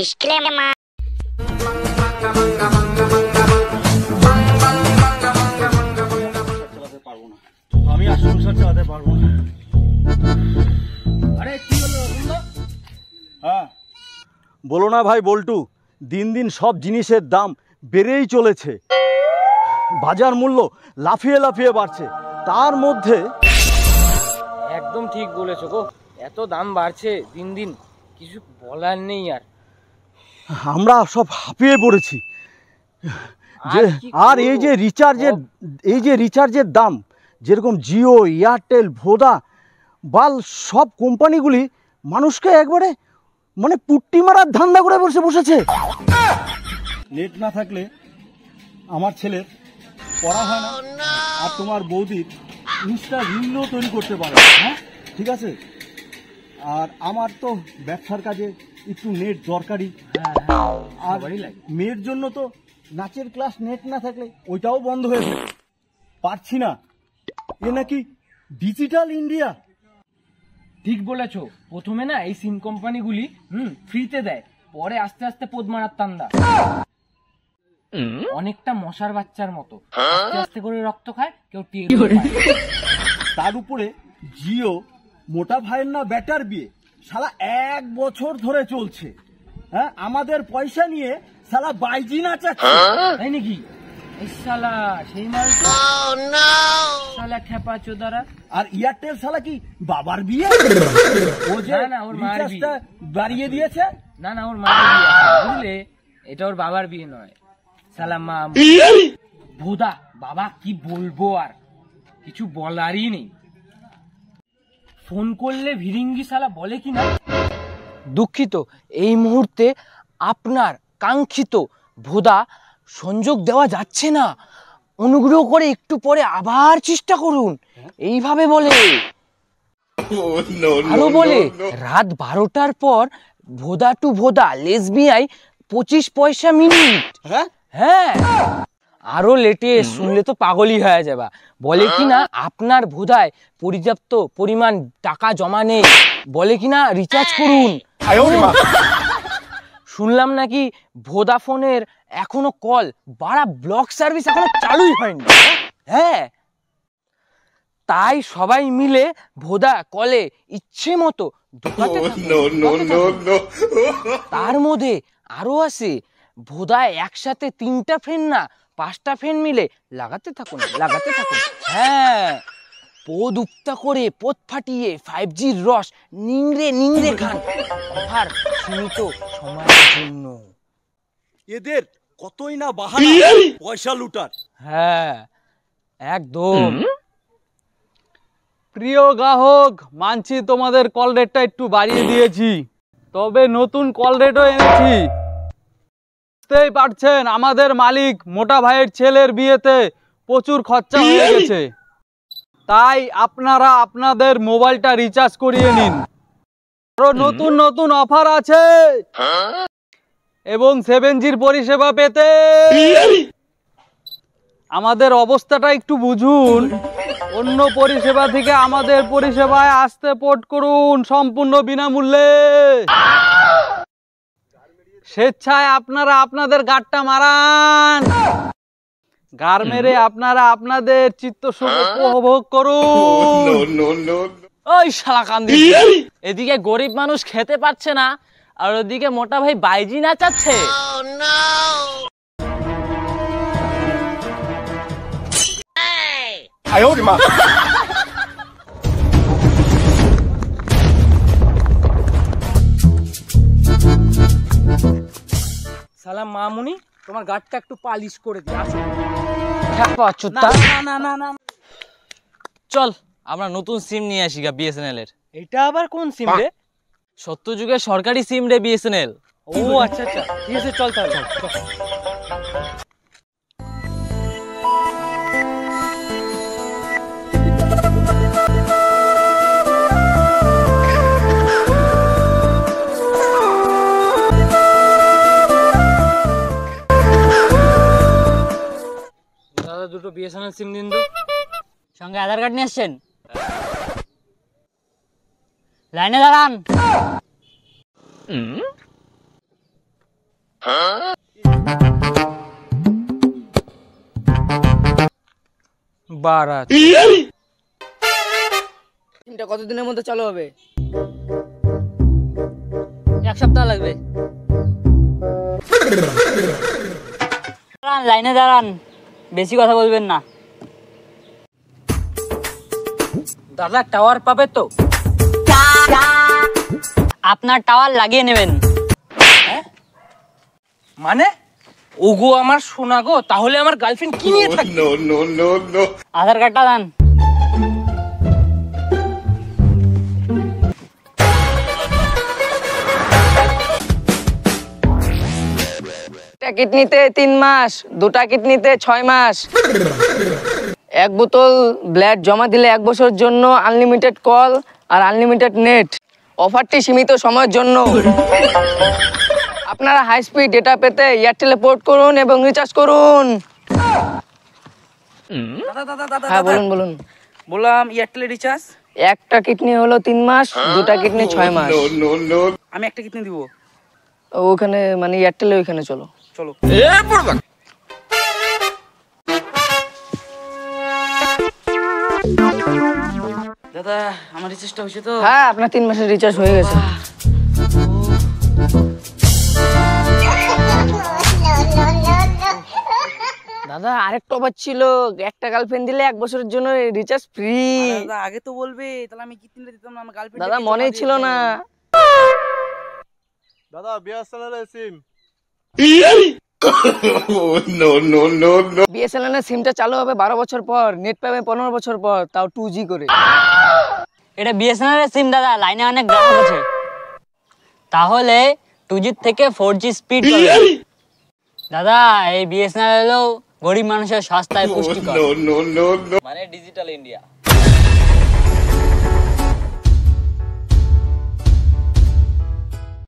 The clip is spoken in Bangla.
Disclaimer. আমি আর সংসার চালাতে পারবো না। আরে কি হলো রতনদা? হ্যাঁ বলো না ভাই বল্টু, দিন দিন সব জিনিসের দাম বেড়েই চলেছে, বাজার মূল্য লাফিয়ে লাফিয়ে বাড়ছে। তার মধ্যে একদম ঠিক বলেছো গো, এত দাম বাড়ছে দিন দিন, কিছু বলার নেই। আর আমরা সব হাঁপিয়ে পড়েছি যে আর এই যে রিচার্জের দাম, যেরকম জিও, এয়ারটেল, ভোডা, বাল সব কোম্পানিগুলি মানুষকে একবারে মানে পুট্টি মারার ধান্দা করে বসেছে। নেট না থাকলে আমার ছেলের পড়া হয় না, আর তোমার বৌদির ইনস্টা রিলও তৈরি করতে পারে। হ্যাঁ ঠিক আছে, আর আমার তো ব্যবসার কাজে একটু নেট দরকারি, আর মেয়ের জন্য তো নাচের ক্লাস নেট না থাকলে ওইটাও বন্ধ হয়ে যায়, পারছি না। এ নাকি ডিজিটাল ইন্ডিয়া। ঠিক বলেছো, প্রথমে না এই সিম কোম্পানিগুলি ফ্রিতে দেয়, পরে আস্তে আস্তে পোদ মারার তান্দা। অনেকটা মশার বাচ্চার মতো আস্তে আস্তে করে রক্ত খায়, কেউ টের পায় না। তার উপরে জিও মোটা ভাইয়ের না ব্যাটার বিয়ে, শালা 1 বছর ধরে চলছে। হ্যাঁ, আমাদের পয়সা নিয়ে শালা বাইজি নাচাচ্ছে। তাই নাকি? এই শালা সেই মাল তো। শালা খেপা চোদারা। আর এয়ারটেল শালা কি বাবার বিয়ে? ও যে না, ওর মার রিচার্জটা বিয়ে। বাড়িয়ে দিয়েছে। না ওর মায়ের বিয়ে আছে, বুঝলে? এটা ওর বাবার বিয়ে নয়। শালা মা ভোদা বাবা, কি বলবো, আর কিছু বলারই নেই। ফোন করলে ভিরিঙ্গি শালা বলে কি না। দুঃখিত, এই মুহূর্তে আপনার কাঙ্ক্ষিত ভোদা সংযোগ দেওয়া যাচ্ছে না, অনুগ্রহ করে একটু পরে আবার চেষ্টা করুন, এইভাবে বলে। আরো বলে রাত 12টার পর ভোদা টু ভোদা লেসবিয়ায় 25 পয়সা মিনিট। হ্যাঁ, আরো লেটে শুনলে তো পাগলই হয়ে যাবা। বলে কিনা আপনার ভোদায় পর্যাপ্ত পরিমাণ টাকা জমা নেই, বলে কিনা রিচার্জ করুন। শুনলাম নাকি ভোদাফোনের এখনো কল বাড়া ব্লক সার্ভিস এখনো চালুই হয়নি। হ্যাঁ, তাই সবাই মিলে ভোদা কলে ইচ্ছে মতো ঢোকাতে থাকুন। তার মধ্যে আরো আছে, ভোদায় একসাথে 3টা ফ্যান না 5টা ফ্যান মিলে লাগাতে থাকুন। হ্যাঁ, পোদ উক্তা করে পোদ ফাটিয়ে 5Gর রস নিংড়ে খান, আর সীমিত সময়ের জন্য। এদের কতই না বাহানা পয়সা লুটার। হ্যাঁ একদম। প্রিয় গ্রাহক, মানছি তোমাদের কল রেটটা একটু বাড়িয়ে দিয়েছি, তবে নতুন কল রেটও এনেছি। বুঝতেই পারছেন আমাদের মালিক মোটা ভাইয়ের ছেলের বিয়েতে প্রচুর খরচা হয়ে গেছে, তাই আপনারা আপনাদের মোবাইলটা রিচার্জ করিয়ে নিন। আরো নতুন অফার আছে, এবং 7Gর পরিষেবা পেতে আমাদের অবস্থাটা একটু বুঝুন। অন্য পরিষেবা থেকে আমাদের পরিষেবায় আসতে পোর্ট করুন সম্পূর্ণ বিনামূল্যে। স্বেচ্ছায় আপনারা আপনাদের গাড়টা মারান, গার মেরে আপনারা আপনাদের চিত্তসুখ উপভোগ করুন। ওই শালা কান্দি, এদিকে গরিব মানুষ খেতে পাচ্ছে না, আর ওদিকে মোটা ভাই বাইজি নাচাচ্ছে। সালাম মামুনি, তোমার গাড়টা একটু পালিশ করে দিই। আসো। না, চল আমরা নতুন সিম নিয়ে আসি গা বিএসএনএল এর। এটা আবার কোন সিম রে? সত্য যুগের সরকারি সিম রে বিএসএনএল। ও আচ্ছা, ঠিক আছে, চল তাহলে। দাদা দুটো বিএসএনএল সিম দিন তো। সঙ্গে আধার কার্ড নিয়ে আসছেন? লাইনে দাঁড়ান। বারাত। সিমটা কতদিনের মধ্যে চালু হবে? 1 সপ্তাহ লাগবে। দাঁড়ান, লাইনে দাঁড়ান, বেশি কথা বলবেন না। দাদা টাওয়ার পাবে তো? আপনার টাওয়ার লাগিয়ে নেবেন। মানে ওগো আমার সোনা গো, তাহলে আমার গার্লফ্রেন্ড কি নিয়ে থাকবে? আধার কার্ডটা দেন। একটা কিডনিতে 3 মাস, 2টা কিডনিতে 6 মাস। 1 বোতল ব্লাড জমা দিলে 1 বছরের জন্য আনলিমিটেড কল আর আনলিমিটেড নেট। অফারটি সীমিত সময়ের জন্য। আপনারা হাই স্পিড ডেটা পেতে এয়ারটেলে পোর্ট করুন এবং রিচার্জ করুন। হ্যাঁ বলুন বলুন। বললাম এয়ারটেলের রিচার্জ। একটা কিডনি হলো 3 মাস, 2টা কিডনি 6 মাস। আমি একটা কিডনি দিব। ওখানে মানে এয়ারটেলে ওইখানে চলো। চলো। দাদা আমার রিচার্জটা হয়েছে তো? হ্যাঁ আপনার 3 মাসের রিচার্জ হয়ে গেছে। দাদা আরেকটা অফার ছিল, একটা গার্লফ্রেন্ড দিলে 1 বছরের জন্য রিচার্জ ফ্রি। দাদা আগে তো বলবে, তাহলে আমি কিডনিটা দিতাম না, আমার গার্লফ্রেন্ড। দাদা মনেই ছিল না। দাদা বিএসএনএল সিম। বিএসএনএল এর সিমটা চালু হবে 12 বছর পর, নেট পাবে 15 বছর পর, তাও 2G করে। এটা বিএসএনএল এর সিম দাদা, লাইনে অনেক গ্রাহক আছে। তাহলে 2G থেকে 4G স্পিড পাবে। দাদা এই বিএসএনএল হলো গরিব মানুষের সস্তায় পুষ্টিকর, মানে ডিজিটাল ইন্ডিয়া।